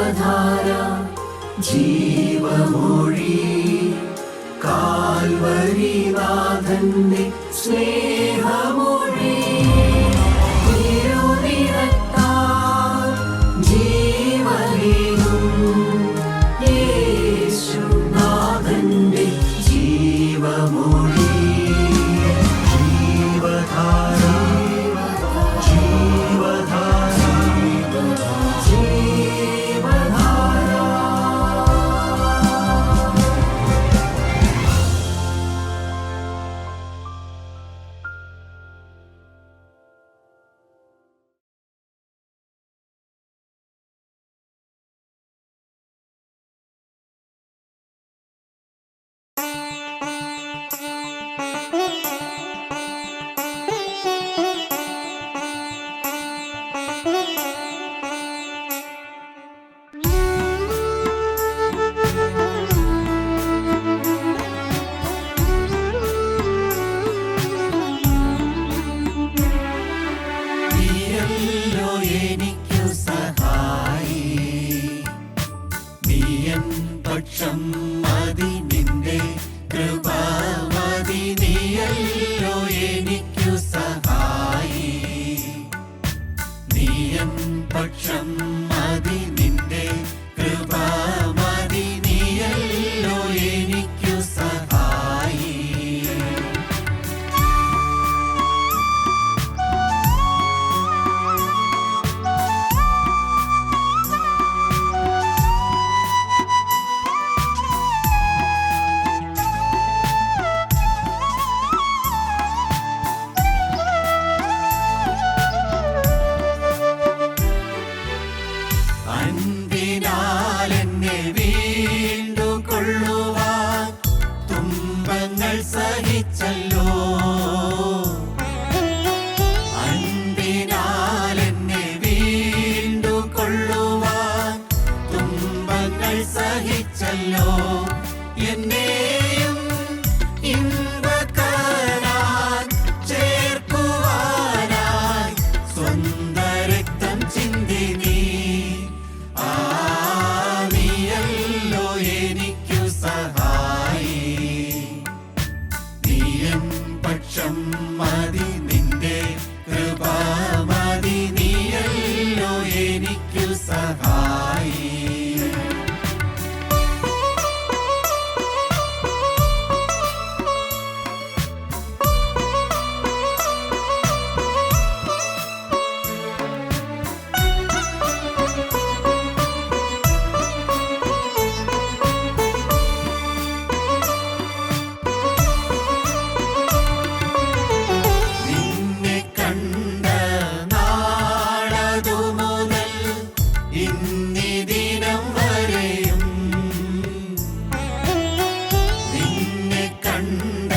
ജീവധാര ജീവമൊഴി കാൽവരിനാഥന്റെ സ്നേഹമൊഴി തിരുനിറത്താൽ ജീവനേകും യേശുനാഥന്റെ ജീവമൊഴി ജീവധാര ജീവധാര ജീവധാര. നീയല്ലോ എനിക്കു സഹായി, നീയൻ പക്ഷം മതി, നിന്റെ കൃപ മതി. നീയല്ലോ എനിക്കു സഹായി, നീയൻ പക്ഷം മതി, നിന്റെ കൃപ മതി. നീയല്ലോ എനിക്കു സഹായി. അൻപിനാൽ എന്നെ വീണ്ടുകൊള്ളുവാൻ തുമ്പങ്ങൾ സഹിച്ചല്ലോ. അൻപിനാൽ എന്നെ വീണ്ടുകൊള്ളുവാൻ തുമ്പങ്ങൾ സഹിച്ചല്ലോ. എന്നെയും ഇമ്പക്കാനായി ചേർക്കുവാനായി സ്വന്ത രക്തം ചിന്തി നീ. നീയല്ലോ എനിക്കു സഹായി, നീയൻ പക്ഷം മതി, നിന്റെ കൃപ മതി. നീയല്ലോ എനിക്കു സഹായി. നിന്നെ കണ്ട നാളതു മുതൽ ഇന്നീ ദിനം വരെയും, നിന്നെ കണ്ട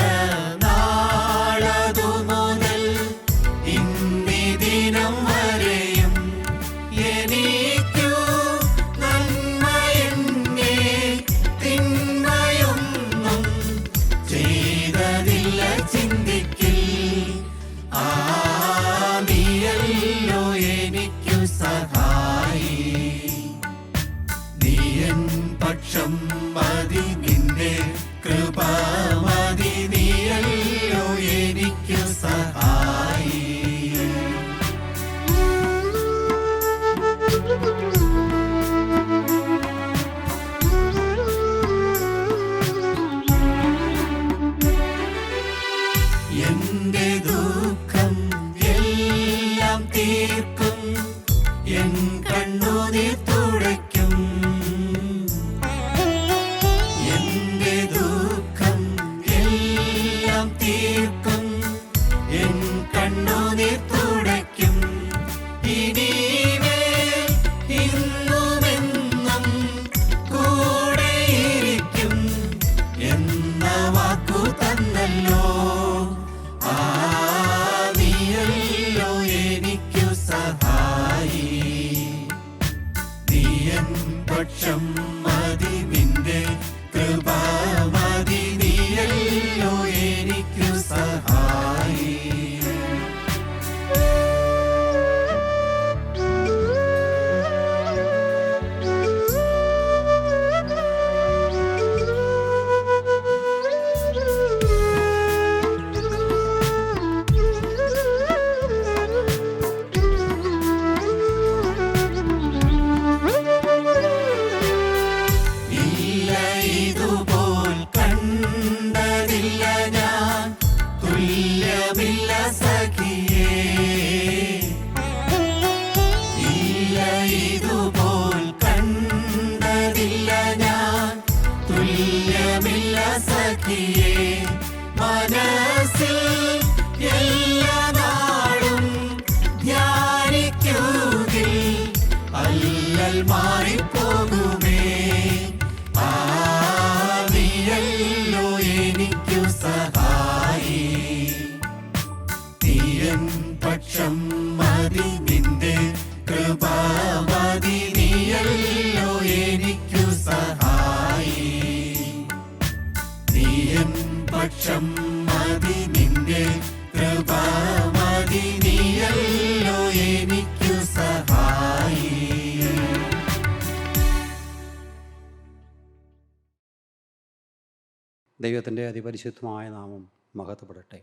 നാളതു മുതൽ ഇന്നീ ദിനം വരെയും എനിക്കു നന്മയെന്നെ തിന്മയൊന്നും ചെയ്തതില്ല ചിന്തിക്കിൽ. നീയല്ലോ എനിക്കു സഹായി, നീയൻ പക്ഷം മതി, നിന്റെ കൃപ മതി. നീയല്ലോ എനിക്കു സഹായി. എന്റെ ദുഃഖം എല്ലാം തീർക്കും, എൻ കണ്ണുനീർ തുടയ്ക്കും. എന്റെ ദുഃഖം എല്ലാം തീർക്കും, എൻ കണ്ണുനീർ തുടയ്ക്കും. ഇനിമേൽ ഇന്നുമെന്നും കൂടെയിരിക്കും എന്ന വാക്കു തന്നല്ലോ. നീയല്ലോ എനിക്കു സഹായി, നീയൻ പക്ഷം മതി, നിന്റെ കൃപ മതി. നീയല്ലോ എനിക്കു സഹായി. പാപിയെ മനസ്സിൽ എല്ലാ നാളും ധ്യാനിക്കുകിൽ അല്ലൽ മാറിപ്പോകുമേ. നീയല്ലോ എനിക്കു സഹായി, നീയൻ പക്ഷം മതി, നിന്റെ കൃപ മതി. നീയല്ലോ എനിക്കു സഹായി, നീയൻ പക്ഷം മതി, നിന്റെ കൃപ മതി. നീയല്ലോ എനിക്കു സഹായി. ദൈവത്തിൻ്റെ അതിപരിശുദ്ധമായ നാമം മഹത്വപ്പെടട്ടെ.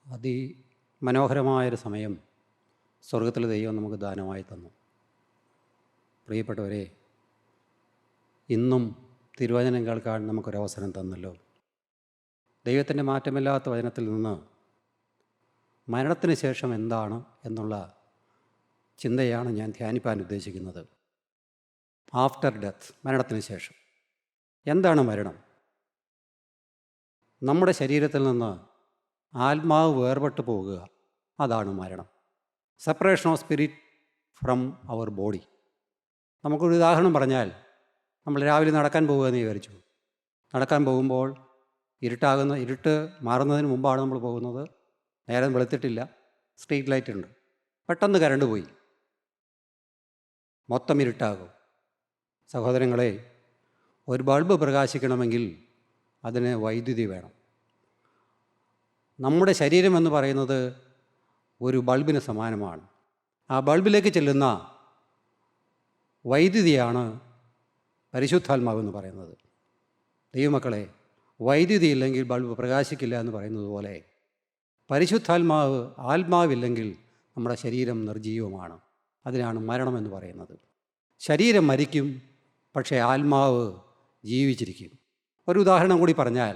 അതിമനോഹരമായൊരു സമയം സ്വർഗത്തിലെ ദൈവം നമുക്ക് ദാനമായി തന്നു. പ്രിയപ്പെട്ടവരെ, ഇന്നും തിരുവചനം കേൾക്കാൻ നമുക്കൊരവസരം തന്നല്ലോ. ദൈവത്തിൻ്റെ മാറ്റമില്ലാത്ത വചനത്തിൽ നിന്ന് മരണത്തിന് ശേഷം എന്താണ് എന്നുള്ള ചിന്തയാണ് ഞാൻ ധ്യാനിപ്പാൻ ഉദ്ദേശിക്കുന്നത്. ആഫ്റ്റർ ഡെത്ത്, മരണത്തിന് ശേഷം എന്താണ് മരണം? നമ്മുടെ ശരീരത്തിൽ നിന്ന് ആത്മാവ് വേർപെട്ട് പോകുക, അതാണ് മരണം. Separation of spirit from our body. നമുക്കൊരു ഉദാഹരണം പറഞ്ഞാൽ, നമ്മൾ രാവിലെ നടക്കാൻ പോകുകയെന്ന് വിചാരിച്ചു. നടക്കാൻ പോകുമ്പോൾ ഇരുട്ട് മാറുന്നതിന് മുമ്പാണ് നമ്മൾ പോകുന്നത്. നേരം വെളുത്തിട്ടില്ല, സ്ട്രീറ്റ് ലൈറ്റ് ഉണ്ട്. പെട്ടെന്ന് കറണ്ട് പോയി, മൊത്തം ഇരുട്ടാകും. സഹോദരങ്ങളെ, ഒരു ബൾബ് പ്രകാശിക്കണമെങ്കിൽ അതിന് വൈദ്യുതി വേണം. നമ്മുടെ ശരീരം എന്ന് പറയുന്നത് ഒരു ബൾബിന് സമാനമാണ്. ആ ബൾബിലേക്ക് ചെല്ലുന്ന വൈദ്യുതിയാണ് പരിശുദ്ധാത്മാവെന്ന് പറയുന്നത്. ദൈവമക്കളെ, വൈദ്യുതി ഇല്ലെങ്കിൽ ബൾബ് പ്രകാശിക്കില്ല എന്ന് പറയുന്നത് പോലെ പരിശുദ്ധാത്മാവ്, ആത്മാവില്ലെങ്കിൽ നമ്മുടെ ശരീരം നിർജീവമാണ്. അതിനാണ് മരണമെന്ന് പറയുന്നത്. ശരീരം മരിക്കും, പക്ഷേ ആത്മാവ് ജീവിച്ചിരിക്കും. ഒരു ഉദാഹരണം കൂടി പറഞ്ഞാൽ,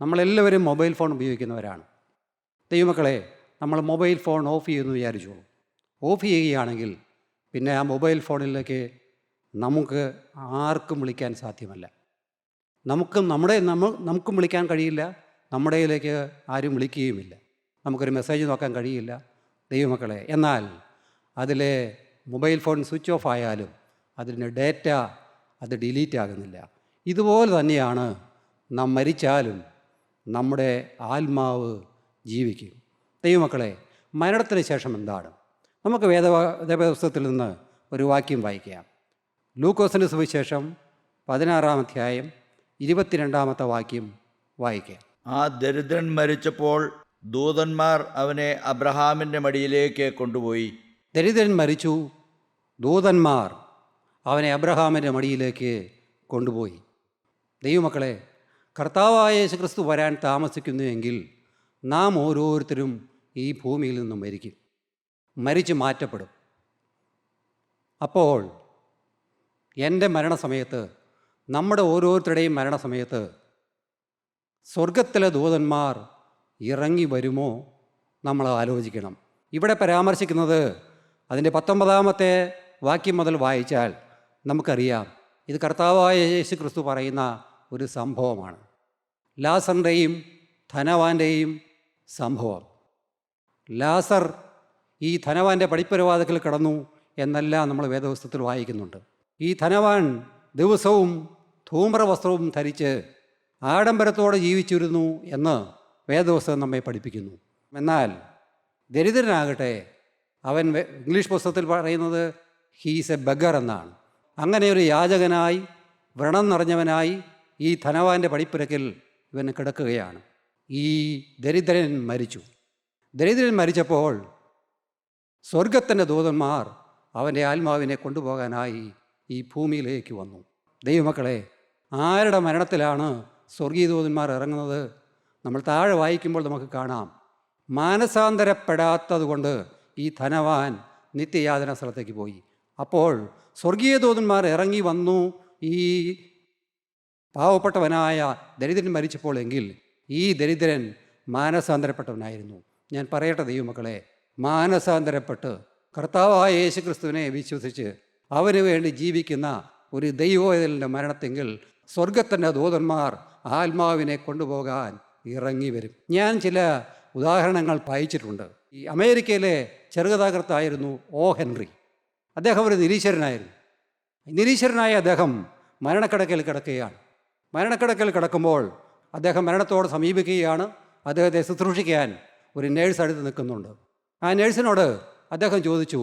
നമ്മളെല്ലാവരും മൊബൈൽ ഫോൺ ഉപയോഗിക്കുന്നവരാണ്. ദൈവമക്കളെ, നമ്മൾ മൊബൈൽ ഫോൺ ഓഫ് ചെയ്യുമെന്ന് വിചാരിച്ചോളൂ. ഓഫ് ചെയ്യുകയാണെങ്കിൽ പിന്നെ ആ മൊബൈൽ ഫോണിലേക്ക് നമുക്ക് ആർക്കും വിളിക്കാൻ സാധ്യമല്ല. നമുക്കും വിളിക്കാൻ കഴിയില്ല, നമ്മുടെയിലേക്ക് ആരും വിളിക്കുകയുമില്ല. നമുക്കൊരു മെസ്സേജ് നോക്കാൻ കഴിയില്ല. ദൈവമക്കളെ, എന്നാൽ അതിലെ മൊബൈൽ ഫോൺ സ്വിച്ച് ഓഫ് ആയാലും അതിൻ്റെ ഡേറ്റ അത് ഡിലീറ്റ് ആകുന്നില്ല. ഇതുപോലെ തന്നെയാണ് നാം മരിച്ചാലും നമ്മുടെ ആത്മാവ് ജീവിക്കും. ദൈവമക്കളെ, മരണത്തിന് ശേഷം എന്താണ്? നമുക്ക് വേദപുസ്തകത്തിൽ നിന്ന് ഒരു വാക്യം വായിക്കാം. ലൂക്കോസിൻ്റെ സുവിശേഷം 16-ാം അധ്യായം 22-ാമത്തെ വാക്യം വായിക്കാം. ആ ദരിദ്രൻ മരിച്ചപ്പോൾ ദൂതന്മാർ അവനെ അബ്രഹാമിൻ്റെ മടിയിലേക്ക് കൊണ്ടുപോയി. ദരിദ്രൻ മരിച്ചു, ദൂതന്മാർ അവനെ അബ്രഹാമിൻ്റെ മടിയിലേക്ക് കൊണ്ടുപോയി. ദൈവമക്കളെ, കർത്താവായ യേശുക്രിസ്തു വരാൻ താമസിക്കുന്നുവെങ്കിൽ നാം ഓരോരുത്തരും ഈ ഭൂമിയിൽ നിന്നും മരിക്കും, മരിച്ചു മാറ്റപ്പെടും. അപ്പോൾ എൻ്റെ മരണസമയത്ത്, നമ്മുടെ ഓരോരുത്തരുടെയും മരണസമയത്ത് സ്വർഗത്തിലെ ദൂതന്മാർ ഇറങ്ങി വരുമോ നമ്മൾ ആലോചിക്കണം. ഇവിടെ പരാമർശിക്കുന്നത് അതിൻ്റെ 19-ാമത്തെ വാക്യം മുതൽ വായിച്ചാൽ നമുക്കറിയാം, ഇത് കർത്താവായ യേശു ക്രിസ്തു പറയുന്ന ഒരു സംഭവമാണ്. ലാസറിൻ്റെയും ധനവാൻ്റെയും സംഭവം. ലാസർ ഈ ധനവാൻ്റെ പടിപ്പരവാതിക്കൽ കിടന്നു എന്നെല്ലാം നമ്മൾ വേദപുസ്തകത്തിൽ വായിക്കുന്നുണ്ട്. ഈ ധനവാൻ ദിവസവും ധൂമ്രവസ്ത്രവും ധരിച്ച് ആഡംബരത്തോടെ ജീവിച്ചിരുന്നു എന്ന് വേദപുസ്തകം നമ്മെ പഠിപ്പിക്കുന്നു. എന്നാൽ ദരിദ്രനാകട്ടെ, അവൻ ഇംഗ്ലീഷ് പുസ്തകത്തിൽ പറയുന്നത് ഹീസ് എ ബഗർ എന്നാണ്. അങ്ങനെ ഒരു യാചകനായി, വ്രണം നിറഞ്ഞവനായി ഈ ധനവാൻ്റെ പടിപ്പുരക്കിൽ ഇവൻ കിടക്കുകയാണ്. ഈ ദരിദ്രൻ മരിച്ചു. ദരിദ്രൻ മരിച്ചപ്പോൾ സ്വർഗത്തിൻ്റെ ദൂതന്മാർ അവൻ്റെ ആത്മാവിനെ കൊണ്ടുപോകാനായി ഈ ഭൂമിയിലേക്ക് വന്നു. ദൈവമക്കളെ, ആരുടെ മരണത്തിലാണ് സ്വർഗീയ ദൂതന്മാർ ഇറങ്ങുന്നത്? നമ്മൾ താഴെ വായിക്കുമ്പോൾ നമുക്ക് കാണാം, മാനസാന്തരപ്പെടാത്തത് കൊണ്ട് ഈ ധനവാൻ നിത്യയാതന സ്ഥലത്തേക്ക് പോയി. അപ്പോൾ സ്വർഗീയ ദൂതന്മാർ ഇറങ്ങി വന്നു ഈ പാവപ്പെട്ടവനായ ദരിദ്രൻ മരിച്ചപ്പോൾ എങ്കിൽ ഈ ദരിദ്രൻ മാനസാന്തരപ്പെട്ടവനായിരുന്നു. ഞാൻ പറയട്ടെ ദൈവമക്കളെ, മാനസാന്തരപ്പെട്ട് കർത്താവായ യേശു ക്രിസ്തുവിനെ വിശ്വസിച്ച് അവന് വേണ്ടി ജീവിക്കുന്ന ഒരു ദൈവവേദലിൻ്റെ മരണത്തെങ്കിൽ സ്വർഗത്തിൻ്റെ ദൂതന്മാർ ആത്മാവിനെ കൊണ്ടുപോകാൻ ഇറങ്ങി വരും. ഞാൻ ചില ഉദാഹരണങ്ങൾ വായിച്ചിട്ടുണ്ട്. ഈ അമേരിക്കയിലെ ചെറുകഥാകൃത്തായിരുന്നു ഒ ഹെൻറി. അദ്ദേഹം ഒരു നിരീശ്വരനായിരുന്നു. നിരീശ്വരനായ അദ്ദേഹം മരണക്കിടക്കയിൽ കിടക്കുകയാണ്. മരണക്കിടക്കയിൽ കിടക്കുമ്പോൾ അദ്ദേഹം മരണത്തോട് സമീപിക്കുകയാണ്. അദ്ദേഹത്തെ ശുശ്രൂഷിക്കാൻ ഒരു നേഴ്സ് അടുത്ത് നിൽക്കുന്നുണ്ട്. ആ നേഴ്സിനോട് അദ്ദേഹം ചോദിച്ചു,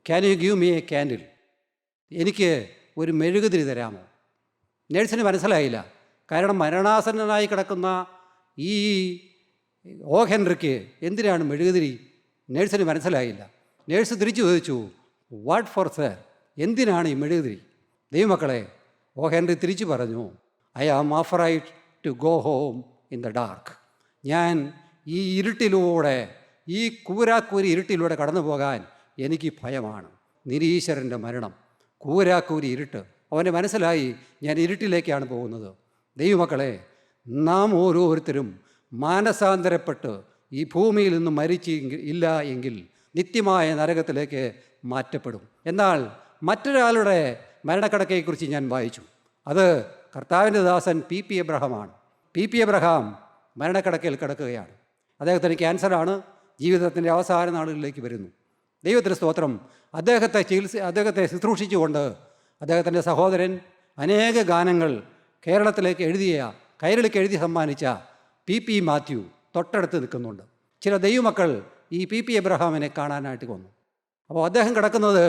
can you give me A candle? എനിക്ക് ഒരു മെഴുകുതിരി തരാമോ? നേഴ്സിന് മനസ്സിലായില്ല. കാരണം മരണാസന്നനായി കിടക്കുന്ന ഈ ഒ ഹെൻറിക്ക് എന്തിനാണ് മെഴുകുതിരി? നേഴ്സിന് മനസ്സിലായില്ല. നേഴ്സ് തിരിച്ചു ചോദിച്ചു, വാട്ട് ഫോർ സർ? എന്തിനാണ് ഈ മെഴുകുതിരി? ദൈവമക്കളെ, ഒ ഹെൻറി തിരിച്ചു പറഞ്ഞു, I am afraid to go home in the dark. ഞാൻ ഈ ഇരുട്ടിലൂടെ, ഈ കൂരാക്കൂരി ഇരുട്ടിലൂടെ കടന്നു പോകാൻ എനിക്ക് ഭയമാണ്. നിരീശ്വരൻ്റെ മരണം, കൂരാക്കൂരി ഇരുട്ട്. അവന് മനസ്സിലായി, ഞാൻ ഇരുട്ടിലേക്കാണ് പോകുന്നത്. ദൈവമക്കളെ, നാം ഓരോരുത്തരും മാനസാന്തരപ്പെട്ട് ഈ ഭൂമിയിൽ നിന്ന് ഇല്ല എങ്കിൽ നിത്യമായ നരകത്തിലേക്ക് മാറ്റപ്പെടും. എന്നാൽ മറ്റൊരാളുടെ മരണക്കിടക്കയെക്കുറിച്ച് ഞാൻ വായിച്ചു. അത് കർത്താവിൻ്റെ ദാസൻ പി പി എബ്രഹാമാണ്. പി പി എബ്രഹാം മരണക്കിടക്കയിൽ കിടക്കുകയാണ്. അദ്ദേഹത്തിന് ക്യാൻസറാണ്. ജീവിതത്തിൻ്റെ അവസാന നാളുകളിലേക്ക് വരുന്നു. ദൈവത്തിന് സ്തോത്രം. അദ്ദേഹത്തെ ശുശ്രൂഷിച്ചുകൊണ്ട് അദ്ദേഹത്തിൻ്റെ സഹോദരൻ അനേക ഗാനങ്ങൾ കേരളത്തിലേക്ക് കൈരളിക്ക് എഴുതി സമ്മാനിച്ച പി പി മാത്യു തൊട്ടടുത്ത് നിൽക്കുന്നുണ്ട്. ചില ദൈവമക്കൾ ഈ പി പി എബ്രഹാമിനെ കാണാനായിട്ട് വന്നു. അപ്പോൾ അദ്ദേഹം കിടക്കുന്നത്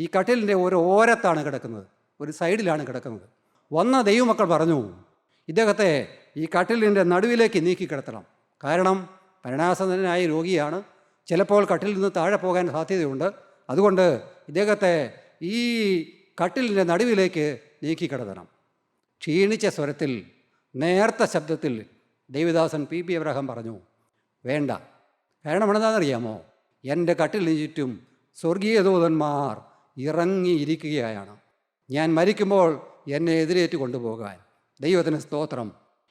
ഈ കട്ടിലിൻ്റെ ഒരു ഓരത്താണ് കിടക്കുന്നത്, ഒരു സൈഡിലാണ് കിടക്കുന്നത്. വന്ന ദൈവമക്കൾ പറഞ്ഞു, ഇദ്ദേഹത്തെ ഈ കട്ടിലിൻ്റെ നടുവിലേക്ക് നീക്കി കിടത്തണം. കാരണം മരണാസന്നനായ രോഗിയാണ്, ചിലപ്പോൾ കട്ടിലിൽ നിന്ന് താഴെ പോകാൻ സാധ്യതയുണ്ട്. അതുകൊണ്ട് ഇദ്ദേഹത്തെ ഈ കട്ടിലിൻ്റെ നടുവിലേക്ക് നീക്കി കിടത്തണം. ക്ഷീണിച്ച സ്വരത്തിൽ, നേർത്ത ശബ്ദത്തിൽ ദേവദാസൻ പി പി എബ്രഹാം പറഞ്ഞു, വേണ്ട. കാരണം എന്താണെന്നറിയാമോ? എൻ്റെ കട്ടിലിന് ചുറ്റും സ്വർഗീയ ദൂതന്മാർ ഇറങ്ങിയിരിക്കുകയാണ്. ഞാൻ മരിക്കുമ്പോൾ എന്നെ എതിരേറ്റ് കൊണ്ടുപോകാൻ. ദൈവത്തിന് സ്തോത്രം.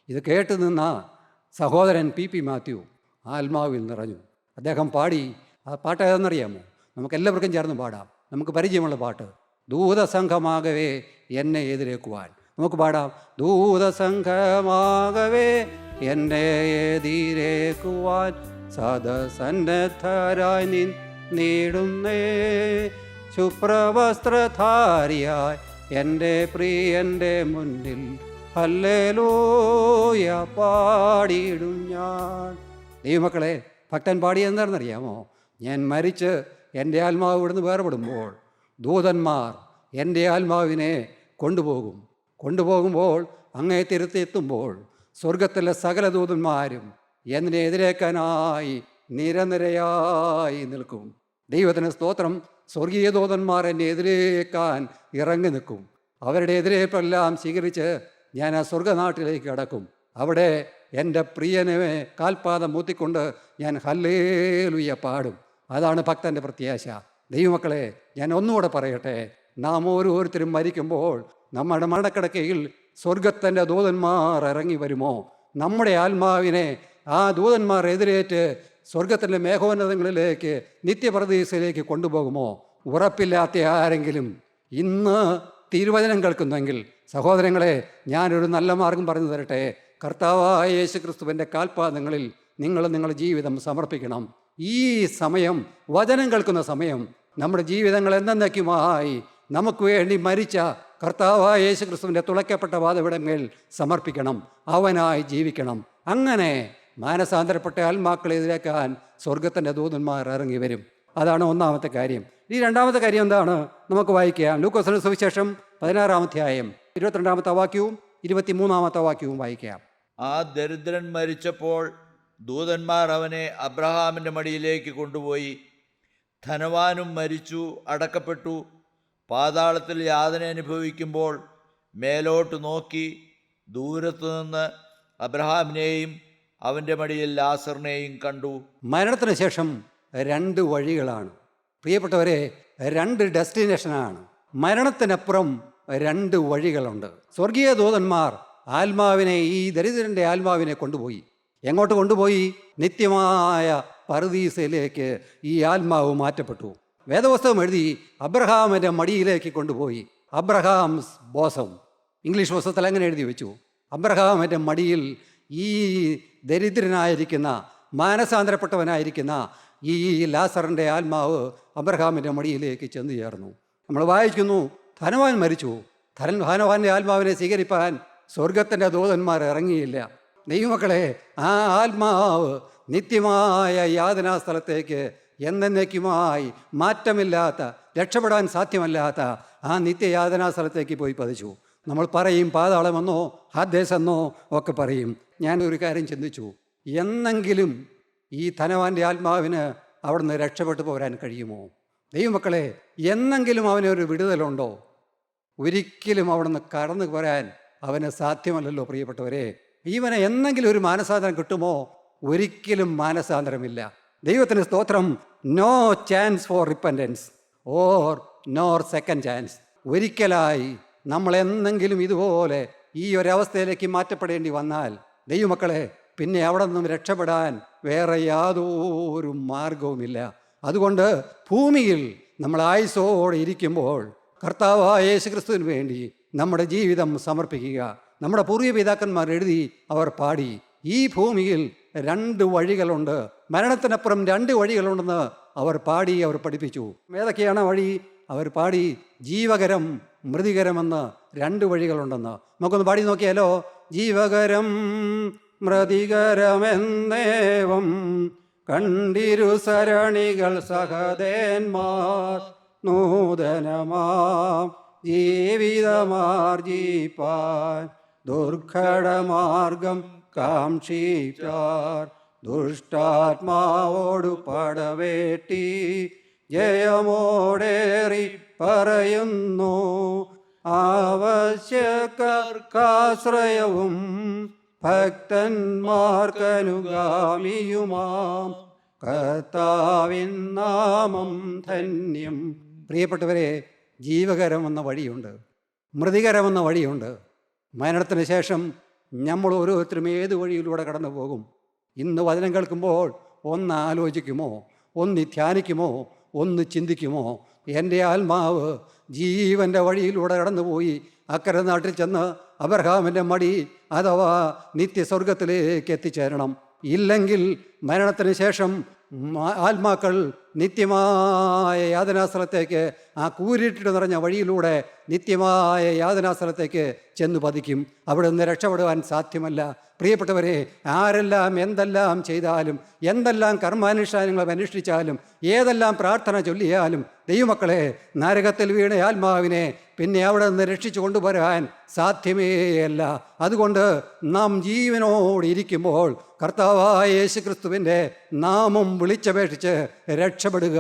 ഇത് കേട്ടു നിന്ന സഹോദരൻ പി പി മാത്യു ആത്മാവിൽ നിറഞ്ഞു. അദ്ദേഹം പാടി. ആ പാട്ട് ഏതെന്നറിയാമോ? നമുക്കെല്ലാവർക്കും ചേർന്ന് പാടാം. നമുക്ക് പരിചയമുള്ള പാട്ട്. ദൂതസംഘമാകവേ എന്നെ എതിരേക്കുവാൻ. നമുക്ക് പാടാം. ദൂതസംഘമാകവേ എന്നെ എതിരേക്കുവാൻ സദസന്നദ്ധരായി നീടുന്നേ. ശുഭ്രവസ്ത്രധാരിയായി എൻ്റെ പ്രിയൻ്റെ മുന്നിൽ ഹല്ലേലൂയ പാടിയിടും ഞാൻ. ദൈവമക്കളെ, ഭക്തൻ പാടിയെന്താണെന്നറിയാമോ? ഞാൻ മരിച്ച് എൻ്റെ ആത്മാവ് ഇവിടുന്ന് വേർപെടുമ്പോൾ ദൂതന്മാർ എൻ്റെ ആത്മാവിനെ കൊണ്ടുപോകുമ്പോൾ അങ്ങേ തിരുത്തെത്തുമ്പോൾ സ്വർഗത്തിലെ സകല ദൂതന്മാരും എന്നെ എതിരേക്കാനായി നിരനിരയായി നിൽക്കും. ദൈവത്തിന് സ്തോത്രം. സ്വർഗീയ ദൂതന്മാർ എന്നെ എതിരേക്കാൻ ഇറങ്ങി നിൽക്കും. അവരുടെ എതിരേപ്പെല്ലാം സ്വീകരിച്ച് ഞാൻ ആ സ്വർഗനാട്ടിലേക്ക് കടക്കും. അവിടെ എൻ്റെ പ്രിയനെ കാൽപാദം മൂത്തിക്കൊണ്ട് ഞാൻ ഹല്ലേലൂയ പാടും. അതാണ് ഭക്തൻ്റെ പ്രത്യാശ. ദൈവമക്കളെ, ഞാൻ ഒന്നുകൂടെ പറയട്ടെ. നാം ഓരോരുത്തരും മരിക്കുമ്പോൾ നമ്മുടെ മരണക്കിടക്കയിൽ സ്വർഗത്തിൻ്റെ ദൂതന്മാർ ഇറങ്ങി വരുമോ? നമ്മുടെ ആത്മാവിനെ ആ ദൂതന്മാർ എതിരേറ്റ് സ്വർഗത്തിൻ്റെ മേഘോന്നതങ്ങളിലേക്ക് നിത്യപ്രദേശയിലേക്ക് കൊണ്ടുപോകുമോ? ഉറപ്പില്ലാത്ത ആരെങ്കിലും ഇന്ന് തിരുവചനം കേൾക്കുന്നെങ്കിൽ സഹോദരങ്ങളെ, ഞാനൊരു നല്ല മാർഗം പറഞ്ഞു തരട്ടെ. കർത്താവായ യേശു ക്രിസ്തുവിൻ്റെ കാൽപാദങ്ങളിൽ നിങ്ങളുടെ ജീവിതം സമർപ്പിക്കണം. ഈ സമയം, വചനം കേൾക്കുന്ന സമയം, നമ്മുടെ ജീവിതങ്ങൾ എന്നേക്കുമായി നമുക്ക് വേണ്ടി മരിച്ച കർത്താവായ യേശു ക്രിസ്തുവിൻ്റെ തുളയ്ക്കപ്പെട്ട പാദപീഠങ്ങളിൽ സമർപ്പിക്കണം. അവനായി ജീവിക്കണം. അങ്ങനെ മാനസാന്തരപ്പെട്ട ആത്മാക്കളെ എതിരേക്കാൻ സ്വർഗത്തിൻ്റെ ദൂതന്മാർ ഇറങ്ങി വരും. അതാണ് ഒന്നാമത്തെ കാര്യം. ഈ രണ്ടാമത്തെ കാര്യം എന്താണ്? നമുക്ക് വായിക്കാം. ലൂക്കോസിന്റെ സുവിശേഷം 16-ാം അധ്യായം 22-ാമത്തെ വാക്യവും 23-ാമത്തെ വാക്യവും വായിക്കാം. ആ ദരിദ്രൻ മരിച്ചപ്പോൾ ദൂതന്മാർ അവനെ അബ്രഹാമിൻ്റെ മടിയിലേക്ക് കൊണ്ടുപോയി. ധനവാനും മരിച്ചു, അടക്കപ്പെട്ടു. പാതാളത്തിൽ യാതന അനുഭവിക്കുമ്പോൾ മേലോട്ട് നോക്കി ദൂരത്തു നിന്ന് അബ്രഹാമിനെയും അവൻ്റെ മടിയിൽ ലാസറിനെയും കണ്ടു. മരണത്തിന് ശേഷം 2 വഴികളാണ് പ്രിയപ്പെട്ടവരെ, 2 ഡെസ്റ്റിനേഷനാണ്. മരണത്തിനപ്പുറം 2 വഴികളുണ്ട്. സ്വർഗീയ ദൂതന്മാർ ആത്മാവിനെ, ഈ ദരിദ്രൻ്റെ ആത്മാവിനെ കൊണ്ടുപോയി. എങ്ങോട്ട് കൊണ്ടുപോയി? നിത്യമായ പറുദീസയിലേക്ക് ഈ ആത്മാവ് മാറ്റപ്പെട്ടു. വേദപുസ്തകം എഴുതി അബ്രഹാമിൻ്റെ മടിയിലേക്ക് കൊണ്ടുപോയി. അബ്രഹാംസ് ബോസം. ഇംഗ്ലീഷ് പുസ്തകത്തിൽ അങ്ങനെ എഴുതി വെച്ചു. അബ്രഹാമിൻ്റെ മടിയിൽ ഈ ദരിദ്രനായിരിക്കുന്ന മാനസാന്തരപ്പെട്ടവനായിരിക്കുന്ന ഈ ലാസറിൻ്റെ ആത്മാവ് അബ്രഹാമിൻ്റെ മടിയിലേക്ക് ചെന്നു ചേർന്നു. നമ്മൾ വായിക്കുന്നു, ധനവാൻ മരിച്ചു, ധനവാന്റെ ആത്മാവിനെ സ്വീകരിപ്പാൻ സ്വർഗത്തിൻ്റെ ദൂതന്മാർ ഇറങ്ങിയില്ല. ദൈവമക്കളെ, ആ ആത്മാവ് നിത്യമായ യാതനാ സ്ഥലത്തേക്ക് എന്നേക്കുമായി മാറ്റമില്ലാത്ത, രക്ഷപ്പെടാൻ സാധ്യമല്ലാത്ത ആ നിത്യയാതനാ സ്ഥലത്തേക്ക് പോയി പതിച്ചു. നമ്മൾ പറയും പാതാളമെന്നോ ഹാദേസ് എന്നോ ഒക്കെ പറയും. ഞാൻ ഒരു കാര്യം ചിന്തിച്ചു, എന്നെങ്കിലും ഈ ധനവാന്റെ ആത്മാവിന് അവിടുന്ന് രക്ഷപ്പെട്ടു പോരാൻ കഴിയുമോ? ദൈവമക്കളെ, എന്നെങ്കിലും അവനൊരു വിടുതലുണ്ടോ? ഒരിക്കലും അവിടുന്ന് കടന്നു പോരാൻ അവന് സാധ്യമല്ലല്ലോ പ്രിയപ്പെട്ടവരെ. ഇവനെ എന്നെങ്കിലും ഒരു മാനസാന്തരം കിട്ടുമോ? ഒരിക്കലും മാനസാന്തരമില്ല. ദൈവത്തിന് സ്തോത്രം. No chance for repentance or nor second chance. ഒരിക്കലായി നമ്മൾ എന്നെങ്കിലും ഇതുപോലെ ഈ ഒരവസ്ഥയിലേക്ക് മാറ്റപ്പെടേണ്ടി വന്നാൽ ദൈവമക്കളെ, പിന്നെ അവിടെ നിന്നും രക്ഷപ്പെടാൻ വേറെ യാതൊരു മാർഗവുമില്ല. അതുകൊണ്ട് ഭൂമിയിൽ നമ്മൾ ആയുസ്സോടെ ഇരിക്കുമ്പോൾ കർത്താവായ യേശുക്രിസ്തുവിന് വേണ്ടി നമ്മുടെ ജീവിതം സമർപ്പിക്കുക. നമ്മുടെ പൂർവ്വ പിതാക്കന്മാർ എഴുതി, അവർ പാടി, ഈ ഭൂമിയിൽ 2 വഴികളുണ്ട്, മരണത്തിനപ്പുറം 2 വഴികളുണ്ടെന്ന് അവർ പാടി, അവർ പഠിപ്പിച്ചു. ഏതൊക്കെയാണ് വഴി? അവർ പാടി, ജീവകരം മൃതികരമെന്ന് 2 വഴികളുണ്ടെന്ന്. നമുക്കൊന്ന് പാടി നോക്കിയാലോ? ജീവകരം മൃതികരമെന്നേവം കണ്ടിരു സരണികൾ സഹദേന്മാർ, നൂതനമാം ജീവിതമാർജിപ്പാൻ ദുർഘടമാർഗം കാക്ഷിച്ചാർ. ദുഷ്ടാത്മാവോടു പടവേട്ടി ജയമോടേറി പറയുന്നു, ആവശ്യക്കാർക്കാശ്രയവും ഭക്തന്മാർക്കനുഗാമിയുമാം കർത്താവിൻ നാമം ധന്യം. പ്രിയപ്പെട്ടവരെ, ജീവകരമെന്ന വഴിയുണ്ട്, മൃതികരമെന്ന വഴിയുണ്ട്. മരണത്തിന് ശേഷം നമ്മൾ ഓരോരുത്തരും ഏത് വഴിയിലൂടെ കടന്നു പോകും? ഇന്ന് വചനം കേൾക്കുമ്പോൾ ഒന്ന് ആലോചിക്കുമോ? ഒന്ന് ധ്യാനിക്കുമോ? ഒന്ന് ചിന്തിക്കുമോ? എൻ്റെ ആത്മാവ് ജീവൻ്റെ വഴിയിലൂടെ കടന്നുപോയി അക്കരെ നാട്ടിൽ ചെന്ന് അബ്രഹാമിൻ്റെ മടി അഥവാ നിത്യസ്വർഗത്തിലേക്ക് എത്തിച്ചേരണം. ഇല്ലെങ്കിൽ മരണത്തിന് ശേഷം ആത്മാക്കൾ നിത്യമായ യാതനാസ്ഥലത്തേക്ക്, ആ കൂരിട്ട് നിറഞ്ഞ വഴിയിലൂടെ നിത്യമായ യാതനാസ്ഥലത്തേക്ക് ചെന്നു പതിക്കും. അവിടെ നിന്ന് രക്ഷപ്പെടുവാൻ സാധ്യമല്ല. പ്രിയപ്പെട്ടവരെ, ആരെല്ലാം എന്തെല്ലാം ചെയ്താലും, എന്തെല്ലാം കർമാനുഷ്ഠാനങ്ങൾ അനുഷ്ഠിച്ചാലും, ഏതെല്ലാം പ്രാർത്ഥന ചൊല്ലിയാലും ദൈവമക്കളെ, നരകത്തിൽ വീണ ആത്മാവിനെ പിന്നെ അവിടെ നിന്ന് രക്ഷിച്ചു കൊണ്ടുവരാൻ സാധ്യമേയല്ല. അതുകൊണ്ട് നാം ജീവനോട് ഇരിക്കുമ്പോൾ കർത്താവായ യേശുക്രിസ്തുവിൻ്റെ നാമം വിളിച്ചപേക്ഷിച്ച് രക്ഷപ്പെടുക.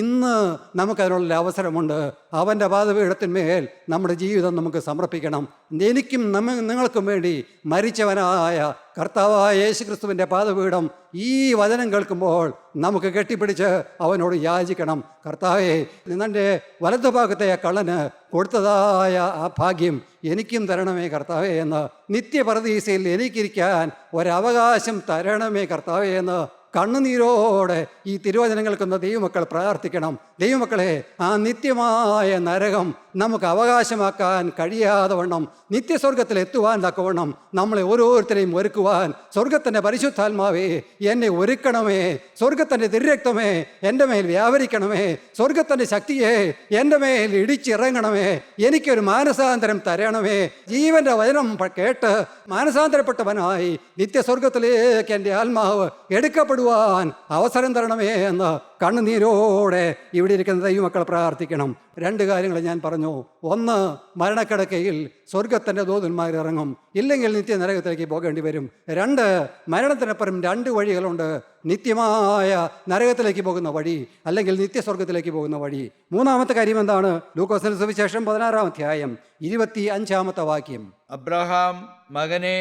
ഇന്ന് നമുക്കതിനുള്ള അവസരമുണ്ട്. അവൻ്റെ പാദപീഠത്തിന്മേൽ നമ്മുടെ ജീവിതം നമുക്ക് സമർപ്പിക്കണം. എനിക്കും നിങ്ങൾക്കും വേണ്ടി മരിച്ചവനായ കർത്താവായ യേശുക്രിസ്തുവിൻ്റെ പാദപീഠം ഈ വചനം കേൾക്കുമ്പോൾ നമുക്ക് കെട്ടിപ്പിടിച്ച് അവനോട് യാചിക്കണം. കർത്താവേ, നിന്റെ വലതുഭാഗത്തെ ആ കള്ളന് കൊടുത്തതായ ആ ഭാഗ്യം എനിക്കും തരണമേ കർത്താവേ എന്ന്, നിത്യപരദീസയിൽ എനിക്കിരിക്കാൻ ഒരവകാശം തരണമേ കർത്താവേ എന്ന് കണ്ണുനീരോടെ ഈ തിരുവചനങ്ങൾക്കുന്ന ദൈവമക്കൾ പ്രാർത്ഥിക്കണം. ദൈവമക്കളെ, ആ നിത്യമായ നരകം നമുക്ക് അവകാശമാക്കാൻ കഴിയാതെ വണ്ണം നിത്യസ്വർഗത്തിൽ എത്തുവാൻ തക്കവണ്ണം നമ്മളെ ഓരോരുത്തരെയും ഒരുക്കുവാൻ സ്വർഗത്തിൻ്റെ പരിശുദ്ധാത്മാവേ എന്നെ ഒരുക്കണമേ. സ്വർഗത്തിൻ്റെ തിരുരക്തമേ എൻ്റെ മേൽ വ്യാപരിക്കണമേ. സ്വർഗത്തിൻ്റെ ശക്തിയെ എൻ്റെ മേൽ ഇടിച്ചിറങ്ങണമേ. എനിക്കൊരു മാനസാന്തരം തരണമേ. ജീവൻ്റെ വചനം കേട്ട് മാനസാന്തരപ്പെട്ടവനായി നിത്യസ്വർഗത്തിലേക്ക് എൻ്റെ ആത്മാവ് എടുക്കപ്പെടുവാൻ അവസരം തരണമേ എന്ന് കണ്ണുനീരോടെ ഇവിടെ ഇരിക്കുന്ന ദൈവമക്കൾ പ്രാർത്ഥിക്കണം. 2 കാര്യങ്ങൾ ഞാൻ പറഞ്ഞു. ഒന്ന്, മരണക്കിടക്കയിൽ സ്വർഗത്തിൻ്റെ ദൂതന്മാർ ഇറങ്ങും, ഇല്ലെങ്കിൽ നിത്യനരകത്തിലേക്ക് പോകേണ്ടി വരും. 2, മരണത്തിനപ്പുറം 2 വഴികളുണ്ട്. നിത്യമായ നരകത്തിലേക്ക് പോകുന്ന വഴി, അല്ലെങ്കിൽ നിത്യസ്വർഗത്തിലേക്ക് പോകുന്ന വഴി. 3-ാമത്തെ കാര്യം എന്താണ്? ലൂക്കോസിന്റെ സുവിശേഷം 16-ാം അധ്യായം 25-ാമത്തെ വാക്യം. അബ്രഹാം, മകനെ,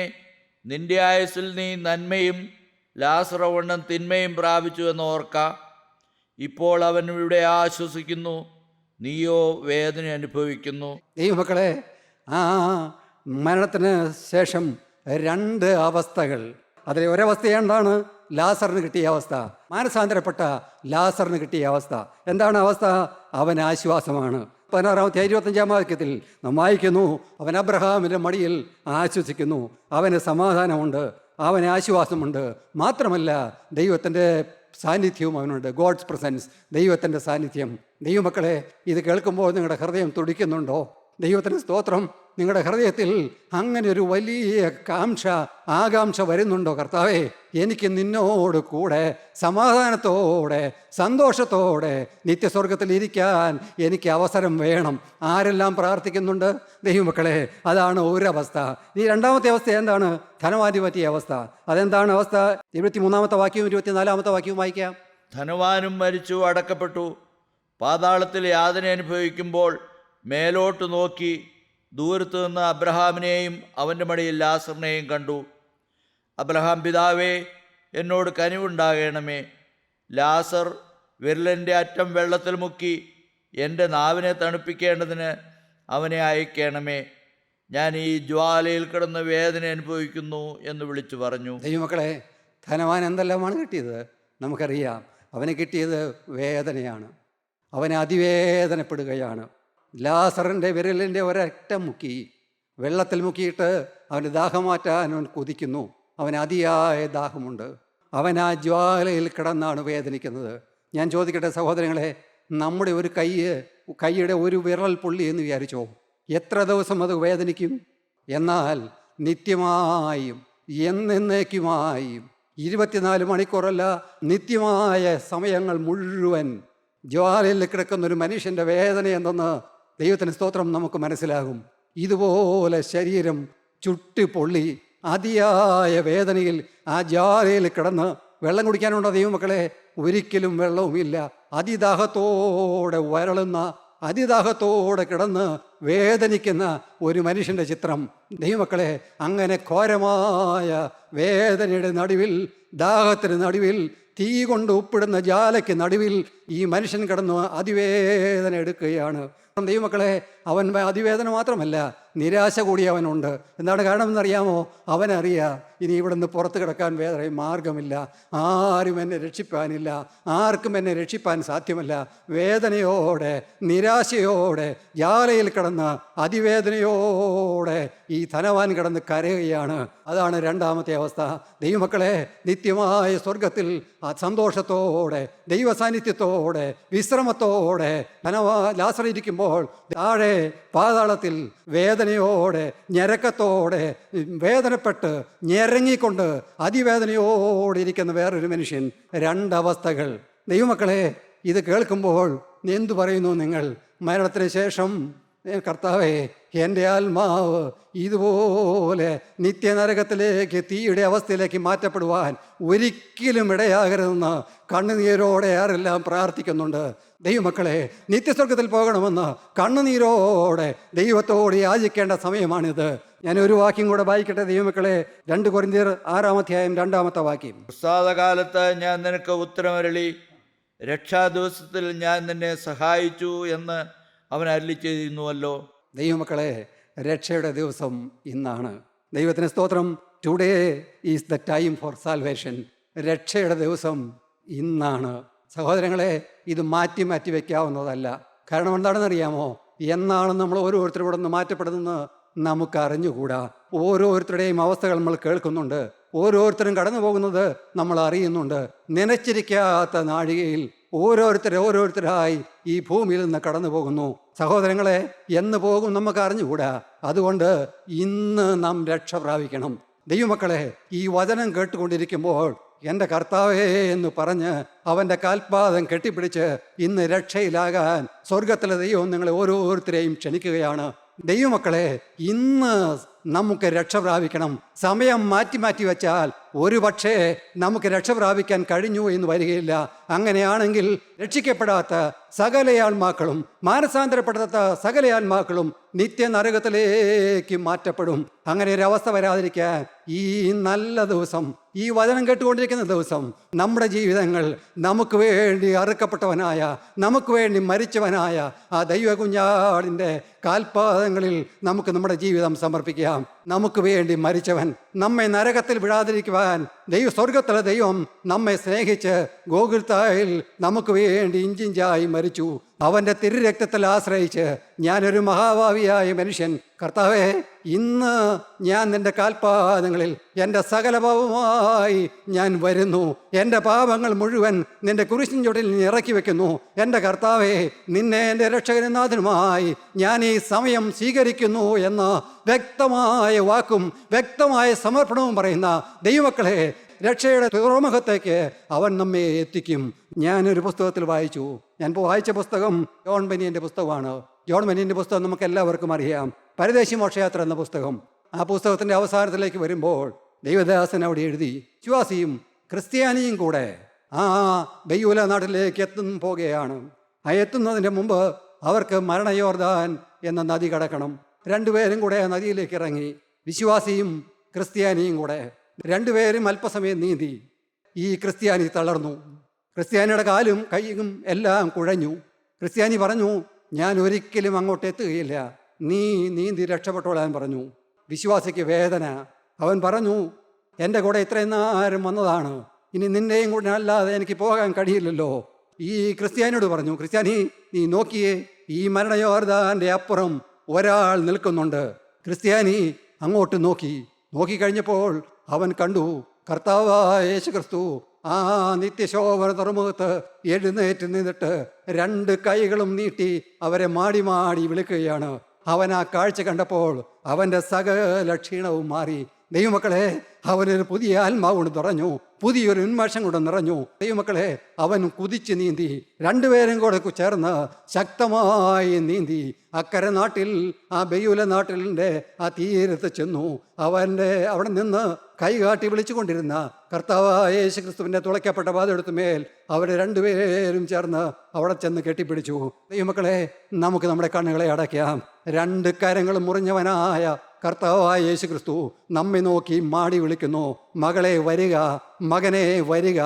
നിന്റെ ആയുസ്സിൽ നീ നന്മയും ലാസറവണ്ണം തിന്മയും പ്രാപിച്ചു എന്ന് ഓർക്ക. ഇപ്പോൾ അവൻ ഇവിടെ ആശ്വസിക്കുന്നു, നീയോ വേദന അനുഭവിക്കുന്നു. ദൈവമക്കളെ, ആ മരണത്തിന് ശേഷം 2 അവസ്ഥകൾ. അതിലെ ഒരവസ്ഥ എന്താണ്? ലാസറിന് കിട്ടിയ അവസ്ഥ, മാനസാന്തരപ്പെട്ട ലാസറിന് കിട്ടിയ അവസ്ഥ. എന്താണ് അവസ്ഥ? അവൻ ആശ്വാസമാണ്. 16 25 വാക്യത്തിൽ നാം വായിക്കുന്നു, അവൻ അബ്രഹാമിൻ്റെ മടിയിൽ ആശ്വസിക്കുന്നു, അവന് സമാധാനമുണ്ട്, അവന് ആശ്വാസമുണ്ട്. മാത്രമല്ല ദൈവത്തിൻ്റെ സാന്നിധ്യവും അവനുണ്ട്. ഗോഡ്സ് പ്രസൻസ്, ദൈവത്തിൻ്റെ സാന്നിധ്യം. ദൈവമക്കളെ, ഇത് കേൾക്കുമ്പോൾ നിങ്ങളുടെ ഹൃദയം തുടിക്കുന്നുണ്ടോ? ദൈവത്തിന് സ്തോത്രം. നിങ്ങളുടെ ഹൃദയത്തിൽ അങ്ങനെ ഒരു വലിയ ആകാംക്ഷ വരുന്നുണ്ടോ? കർത്താവേ, എനിക്ക് നിന്നോട് കൂടെ സമാധാനത്തോടെ സന്തോഷത്തോടെ നിത്യസ്വർഗത്തിൽ ഇരിക്കാൻ എനിക്ക് അവസരം വേണം. ആരെല്ലാം പ്രാർത്ഥിക്കുന്നുണ്ട്? ദൈവമക്കളെ, അതാണ് ഒരവസ്ഥ. ഈ രണ്ടാമത്തെ അവസ്ഥ എന്താണ്? ധനവാധിപതിയ അവസ്ഥ. അതെന്താണ് അവസ്ഥ? 23 വാക്യവും 24 വാക്യവും വായിക്കാം. ധനവാനും മരിച്ചു, അടക്കപ്പെട്ടു, പാതാളത്തിൽ യാതന അനുഭവിക്കുമ്പോൾ മേലോട്ട് നോക്കി ദൂരത്തു നിന്ന് അബ്രഹാമിനെയും അവൻ്റെ മടിയിൽ ലാസറിനെയും കണ്ടു. അബ്രഹാം, പിതാവേ, എന്നോട് കനിവുണ്ടാകണമേ, ലാസർ വിരലിൻ്റെ അറ്റം വെള്ളത്തിൽ മുക്കി എൻ്റെ നാവിനെ തണുപ്പിക്കേണ്ടതിന് അവനെ അയക്കണമേ, ഞാൻ ഈ ജ്വാലയിൽ കിടന്ന് വേദന അനുഭവിക്കുന്നു എന്ന് വിളിച്ചു പറഞ്ഞു. ദൈവമക്കളെ, ധനവാൻ എന്തെല്ലാമാണ് കിട്ടിയത്? നമുക്കറിയാം. അവന് കിട്ടിയത് വേദനയാണ്. അവന് അതിവേദനപ്പെടുകയാണ്. ലാസറിൻ്റെ വിരലിൻ്റെ ഒരറ്റം മുക്കി വെള്ളത്തിൽ മുക്കിയിട്ട് അവന് ദാഹം മാറ്റാൻ അവൻ കൊതിക്കുന്നു. അവന് അതിയായ ദാഹമുണ്ട്. അവൻ ആ ജ്വാലയിൽ കിടന്നാണ് വേദനിക്കുന്നത്. ഞാൻ ചോദിക്കട്ടെ സഹോദരങ്ങളെ, നമ്മുടെ ഒരു കൈയുടെ ഒരു വിരൽ പൊള്ളി എന്ന് വിചാരിച്ചോ, എത്ര ദിവസം അത് വേദനിക്കും? എന്നാൽ നിത്യമായും എന്നേക്കുമായും 24 മണിക്കൂറല്ല, നിത്യമായ സമയങ്ങൾ മുഴുവൻ ജ്വാലയിൽ കിടക്കുന്നൊരു മനുഷ്യൻ്റെ വേദന എന്തെന്ന് ദൈവത്തിന് സ്തോത്രം നമുക്ക് മനസ്സിലാകും. ഇതുപോലെ ശരീരം ചുട്ടുപൊള്ളി അതിയായ വേദനയിൽ ആ ജ്വാലയിൽ കിടന്ന് വെള്ളം കുടിക്കാനുണ്ടോ ദൈവമക്കളെ? ഒരിക്കലും വെള്ളവുമില്ല. അതിദാഹത്തോടെ വരളുന്ന, അതിദാഹത്തോടെ കിടന്ന് വേദനിക്കുന്ന ഒരു മനുഷ്യൻ്റെ ചിത്രം. ദൈവമക്കളെ, അങ്ങനെ ഘോരമായ വേദനയുടെ നടുവിൽ, ദാഹത്തിന് നടുവിൽ, തീ കൊണ്ട് ഉപ്പിടുന്ന ജ്വാലയ്ക്ക് നടുവിൽ ഈ മനുഷ്യൻ കിടന്ന് അതിവേദന എടുക്കുകയാണ്. ദൈവമക്കളെ, അവൻ അതിവേദന മാത്രമല്ല, നിരാശ കൂടി അവനുണ്ട്. എന്താണ് കാരണം എന്നറിയാമോ? അവനറിയാം, ഇനി ഇവിടെ നിന്ന് പുറത്ത് കിടക്കാൻ വേറെ മാർഗമില്ല, ആരും എന്നെ രക്ഷിപ്പാനില്ല, ആർക്കും എന്നെ രക്ഷിപ്പാൻ സാധ്യമല്ല. വേദനയോടെ, നിരാശയോടെ ജ്വാലയിൽ കിടന്ന് അതിവേദനയോടെ ഈ ധനവാൻ കിടന്ന് കരയുകയാണ്. അതാണ് രണ്ടാമത്തെ അവസ്ഥ. ദൈവമക്കളെ, നിത്യമായ സ്വർഗത്തിൽ ആ സന്തോഷത്തോടെ, ദൈവസാന്നിധ്യത്തോടെ, വിശ്രമത്തോടെ ലാസർ ഇരിക്കുമ്പോൾ താഴെ പാതാളത്തിൽ വേദനയോടെ, ഞരക്കത്തോടെ, വേദനപ്പെട്ട് ഞെരങ്ങിക്കൊണ്ട് അതിവേദനയോടെ ഇരിക്കുന്ന വേറൊരു മനുഷ്യൻ. രണ്ടവസ്ഥകൾ. ദൈവമക്കളെ, ഇത് കേൾക്കുമ്പോൾ എന്തു പറയുന്നു നിങ്ങൾ? മരണത്തിന് ശേഷം കർത്താവേ, എൻ്റെ ആത്മാവ് ഇതുപോലെ നിത്യനരകത്തിലേക്ക്, തീയുടെ അവസ്ഥയിലേക്ക് മാറ്റപ്പെടുവാൻ ഒരിക്കലും ഇടയാകരുതെന്ന് കണ്ണുനീരോടെ ആരെല്ലാം പ്രാർത്ഥിക്കുന്നുണ്ട്. ദൈവമക്കളെ, നിത്യസ്വർഗത്തിൽ പോകണമെന്ന് കണ്ണുനീരോടെ ദൈവത്തോട് യാചിക്കേണ്ട സമയമാണിത്. ഞാൻ ഒരു വാക്യം കൂടെ വായിക്കട്ടെ ദൈവമക്കളെ. 2 കൊരിന്ത്യർ 6 വാക്യം. പ്രസാദകാലത്ത് ഞാൻ നിനക്ക് ഉത്തരമരളി, രക്ഷാദിവസത്തിൽ ഞാൻ നിന്നെ സഹായിച്ചു എന്ന് അവൻ അരുളി ചെയ്തിരുന്നുവല്ലോ. ദൈവമക്കളെ, രക്ഷയുടെ ദിവസം ഇന്നാണ്. ദൈവത്തിന് സ്തോത്രം. Today is the time for salvation. രക്ഷയുടെ ദിവസം ഇന്നാണ്. സഹോദരങ്ങളെ, ഇത് മാറ്റി വയ്ക്കാവുന്നതല്ല. കാരണം എന്താണെന്നറിയാമോ? എന്നാണ് നമ്മൾ ഓരോരുത്തരും ഇവിടെ നിന്ന് മാറ്റപ്പെടുന്നത് നമുക്ക് അറിഞ്ഞുകൂടാ. ഓരോരുത്തരുടെയും അവസ്ഥകൾ നമ്മൾ കേൾക്കുന്നുണ്ട്. ഓരോരുത്തരും കടന്നു പോകുന്നത് നമ്മൾ അറിയുന്നുണ്ട്. നനച്ചിരിക്കാത്ത നാഴികയിൽ ഓരോരുത്തരായി ഈ ഭൂമിയിൽ നിന്ന് കടന്നു പോകുന്നു. സഹോദരങ്ങളെ, എന്ന് പോകും നമുക്ക് അറിഞ്ഞുകൂടാ. അതുകൊണ്ട് ഇന്ന് നാം രക്ഷ പ്രാപിക്കണം. ദൈവമക്കളെ, ഈ വചനം കേട്ടുകൊണ്ടിരിക്കുമ്പോൾ എൻ്റെ കർത്താവേ എന്ന് പറഞ്ഞ് അവൻ്റെ കാൽപാദം കെട്ടിപ്പിടിച്ച് ഇന്ന് രക്ഷയിലാകാൻ സ്വർഗത്തിലെ ദൈവം നിങ്ങളെ ഓരോരുത്തരെയും ക്ഷണിക്കുകയാണ്. ദൈവമക്കളെ, ഇന്ന് നമുക്ക് രക്ഷ പ്രാപിക്കണം. സമയം മാറ്റി വെച്ചാൽ ഒരു പക്ഷേ നമുക്ക് രക്ഷ പ്രാപിക്കാൻ കഴിഞ്ഞു എന്ന് വരികയില്ല. അങ്ങനെയാണെങ്കിൽ രക്ഷിക്കപ്പെടാത്ത സകല ആത്മാക്കളും, മാനസാന്തരപ്പെടാത്ത സകല ആത്മാക്കളും നിത്യനരകത്തിലേക്ക് മാറ്റപ്പെടും. അങ്ങനെ ഒരു അവസ്ഥ വരാതിരിക്കാൻ ഈ നല്ല ദിവസം, ഈ വചനം കേട്ടുകൊണ്ടിരിക്കുന്ന ദിവസം, നമ്മുടെ ജീവിതങ്ങൾ നമുക്ക് വേണ്ടി അറുക്കപ്പെട്ടവനായ, നമുക്ക് വേണ്ടി മരിച്ചവനായ ആ ദൈവ കുഞ്ഞാടിൻ്റെ കാൽപാദങ്ങളിൽ നമുക്ക് നമ്മുടെ ജീവിതം സമർപ്പിക്കാം. നമുക്ക് വേണ്ടി മരിച്ചവൻ, നമ്മെ നരകത്തിൽ വിടാതിരിക്കുവാൻ സ്വർഗത്തിലെ ദൈവം നമ്മെ സ്നേഹിച്ച് ഗോകുൽത്തായിൽ നമുക്ക് വേണ്ടി ഇഞ്ചിഞ്ചായി മരിച്ചു. അവൻ്റെ തിരുരക്തത്തിൽ ആശ്രയിച്ച് ഞാനൊരു മഹാഭാവിയായ മനുഷ്യൻ, കർത്താവേ, ഇന്ന് ഞാൻ നിന്റെ കാൽപാദങ്ങളിൽ എൻ്റെ സകല പാപവുമായി ഞാൻ വരുന്നു. എൻ്റെ പാപങ്ങൾ മുഴുവൻ നിന്റെ കുരിശിൻ ചുവട്ടിൽ ഇറക്കി വെക്കുന്നു. എൻ്റെ കർത്താവേ, നിന്നെ എൻ്റെ രക്ഷകനും നാഥനുമായി ഞാൻ ഈ സമയം സ്വീകരിക്കുന്നു എന്ന വ്യക്തമായ വാക്കും വ്യക്തമായ സമർപ്പണവും പറയുന്ന ദൈവമക്കളെ, രക്ഷയുടെ തുറമുഖത്തേക്ക് അവൻ നമ്മെ എത്തിക്കും. ഞാനൊരു പുസ്തകത്തിൽ വായിച്ചു. ഞാൻ വായിച്ച പുസ്തകം ജോൺ ബെനിയൻ്റെ പുസ്തകമാണ്. ജോൺ ബെനിയൻ്റെ പുസ്തകം നമുക്ക് എല്ലാവർക്കും അറിയാം, പരദേശി മോക്ഷയാത്ര എന്ന പുസ്തകം. ആ പുസ്തകത്തിൻ്റെ അവസാനത്തിലേക്ക് വരുമ്പോൾ ദൈവദാസൻ അവിടെ എഴുതി, വിശ്വാസിയും ക്രിസ്ത്യാനിയും കൂടെ ആ ബെയ്യൂല നാട്ടിലേക്ക് പോകുകയാണ്. ആ എത്തുന്നതിന് മുമ്പ് അവർക്ക് മരണയോർദാൻ എന്ന നദി കടക്കണം. രണ്ടുപേരും കൂടെ ആ നദിയിലേക്ക് ഇറങ്ങി. വിശ്വാസിയും ക്രിസ്ത്യാനിയും കൂടെ രണ്ടുപേരും അല്പസമയം നീന്തി. ഈ ക്രിസ്ത്യാനി തളർന്നു. ക്രിസ്ത്യാനിയുടെ കാലും കൈയും എല്ലാം കുഴഞ്ഞു. ക്രിസ്ത്യാനി പറഞ്ഞു, ഞാൻ ഒരിക്കലും അങ്ങോട്ട് എത്തുകയില്ല, നീ നീന്തി രക്ഷപ്പെട്ടോളാൻ പറഞ്ഞു. വിശ്വാസിക്ക് വേദന. അവൻ പറഞ്ഞു, എൻ്റെ കൂടെ ഇത്രയും നേരം വന്നതാണ്, ഇനി നിൻ്റെയും കൂടെ അല്ലാതെ എനിക്ക് പോകാൻ കഴിയില്ലല്ലോ. ഈ ക്രിസ്ത്യാനിയോട് പറഞ്ഞു, ക്രിസ്ത്യാനി, നീ നോക്കിയേ, ഈ മരണയോർദാൻ്റെ അപ്പുറം ഒരാൾ നിൽക്കുന്നുണ്ട്. ക്രിസ്ത്യാനി അങ്ങോട്ട് നോക്കിക്കഴിഞ്ഞപ്പോൾ അവൻ കണ്ടു കർത്താവായ യേശുക്രിസ്തു ആ നിത്യശോഭന തുറമുഖത്ത് എഴുന്നേറ്റ് നിന്നിട്ട് രണ്ട് കൈകളും നീട്ടി അവരെ മാടി മാടി വിളിക്കുകയാണ്. അവൻ ആ കാഴ്ച കണ്ടപ്പോൾ അവൻ്റെ സകല ക്ഷീണവും മാറി. ദൈവമക്കളെ, അവനൊരു പുതിയ ആത്മാവ് കൊണ്ട് നിറഞ്ഞു, പുതിയൊരു ഉന്മേഷം കൊണ്ട് നിറഞ്ഞു. ദൈവമക്കളെ, അവൻ കുതിച്ച് നീന്തി. രണ്ടുപേരും കൂടെ ചേർന്ന് ശക്തമായി നീന്തി അക്കരെ നാട്ടിൽ, ആ ബെയ്യൂല നാട്ടിലിൻ്റെ ആ തീരത്ത് ചെന്നു. അവിടെ നിന്ന് കൈകാട്ടി വിളിച്ചുകൊണ്ടിരുന്ന കർത്താവായ യേശുക്രിസ്തുവിൻ്റെ തുളയ്ക്കപ്പെട്ട പാദമെടുത്തുമേൽ അവരെ രണ്ടുപേരും ചേർന്ന് അവിടെ ചെന്ന് കെട്ടിപ്പിടിച്ചു. ദൈവമക്കളെ, നമുക്ക് നമ്മുടെ കണ്ണുകളെ അടയ്ക്കാം. രണ്ട് കരങ്ങളും മുറിഞ്ഞവനായ കർത്താവായ യേശുക്രിസ്തു നമ്മെ നോക്കി മാടി വിളിക്കുന്നു, മകളെ വരിക, മകനെ വരിക,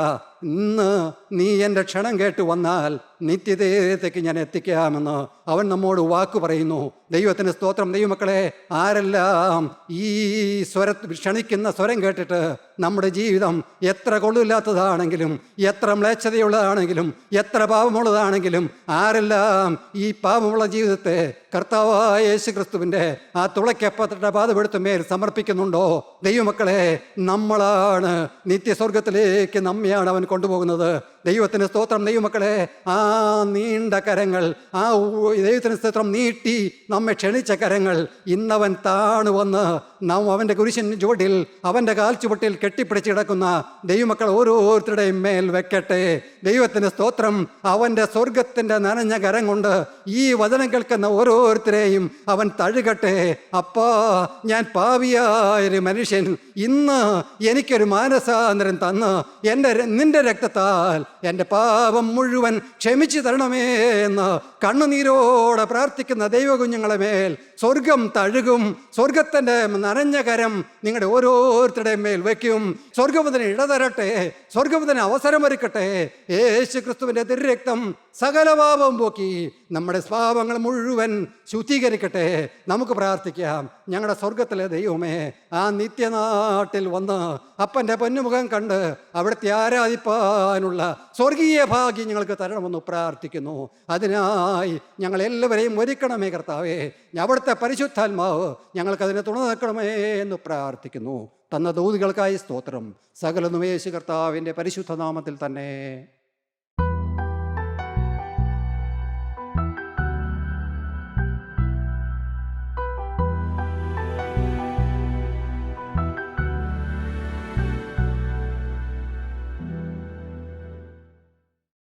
ഇന്ന് നീ എൻ്റെ ക്ഷണം കേട്ട് വന്നാൽ നിത്യതയിലേക്ക് ഞാൻ എത്തിക്കാമെന്ന് അവൻ നമ്മോട് വാക്ക് പറയുന്നു. ദൈവത്തിന് സ്തോത്രം. ദൈവമക്കളെ, ആരെല്ലാം ഈ ക്ഷണിക്കുന്ന സ്വരം കേട്ടിട്ട് നമ്മുടെ ജീവിതം എത്ര കൊള്ളില്ലാത്തതാണെങ്കിലും, എത്ര മ്ലേച്ഛതയുള്ളതാണെങ്കിലും, എത്ര പാപമുള്ളതാണെങ്കിലും, ആരെല്ലാം ഈ പാപമുള്ള ജീവിതത്തെ കർത്താവായ യേശുക്രിസ്തുവിൻ്റെ ആ തുളയ്ക്കപ്പെട്ട പാദമെടുത്തുമേൽ സമർപ്പിക്കുന്നുണ്ടോ? ദൈവമക്കളെ, നമ്മളാണ് നിത്യസ്വർഗത്തിലേക്ക് നമ്മയാണ് അവൻ കൊണ്ടുപോകുന്നത്. ദൈവത്തിന് സ്തോത്രം. ദൈവമക്കളെ, ആ നീണ്ട കരങ്ങൾ, ആ ദൈവത്തിന് സ്തോത്രം നീട്ടി നമ്മെ ക്ഷണിച്ച കരങ്ങൾ ഇന്നവൻ താണു വന്ന് നാം അവൻ്റെ കുരിശിൻ ചുവട്ടിൽ, അവൻ്റെ കാൽ ചുവട്ടിൽ കെട്ടിപ്പിടിച്ച് കിടക്കുന്ന ദൈവമക്കൾ ഓരോരുത്തരുടെയും മേൽ വെക്കട്ടെ. ദൈവത്തിന് സ്തോത്രം. അവൻ്റെ സ്വർഗത്തിൻ്റെ നനഞ്ഞ കരം കൊണ്ട് ഈ വചനം കേൾക്കുന്ന ഓരോരുത്തരെയും അവൻ തഴുകട്ടെ. അപ്പാ, ഞാൻ പാപിയായൊരു മനുഷ്യൻ, ഇന്ന് എനിക്കൊരു മാനസാന്തരം തന്ന് നിന്റെ രക്തത്താൽ എൻ്റെ പാപം മുഴുവൻ ക്ഷമിച്ചു തരണമേ എന്ന് കണ്ണുനീരോടെ പ്രാർത്ഥിക്കുന്ന ദൈവകുഞ്ഞുങ്ങളെ മേൽ സ്വർഗം തഴുകും. സ്വർഗത്തിൻ്റെ നനഞ്ഞ കരം നിങ്ങളുടെ ഓരോരുത്തരുടെയും മേൽ വയ്ക്കും. സ്വർഗത്തിന് ഇടതരട്ടെ, സ്വർഗത്തിന് അവസരമൊരുക്കട്ടെ. യേശു ക്രിസ്തുവിൻ്റെ തിരുരക്തം സകല പാപം പോക്കി നമ്മുടെ പാപങ്ങൾ മുഴുവൻ ശുദ്ധീകരിക്കട്ടെ. നമുക്ക് പ്രാർത്ഥിക്കാം. ഞങ്ങളുടെ സ്വർഗത്തിലെ ദൈവമേ, ആ നിത്യനാട്ടിൽ വന്ന് അപ്പൻ്റെ പൊന്നുമുഖം കണ്ട് അവിടുത്തെ ആരാധിപ്പാനുള്ള സ്വർഗീയ ഭാഗ്യം ഞങ്ങൾക്ക് തരണമെന്ന് പ്രാർത്ഥിക്കുന്നു. അതിനായി ഞങ്ങളെല്ലാവരെയും ഒരുക്കണമേ കർത്താവേ. അവിടുത്തെ പരിശുദ്ധാത്മാവ് ഞങ്ങൾക്കതിനെ തുണ നിൽക്കണമേ എന്ന് പ്രാർത്ഥിക്കുന്നു. തന്ന ദൂതുകൾക്കായി സ്തോത്രം. സകലതും യേശു കർത്താവിൻ്റെ പരിശുദ്ധ നാമത്തിൽ തന്നെ.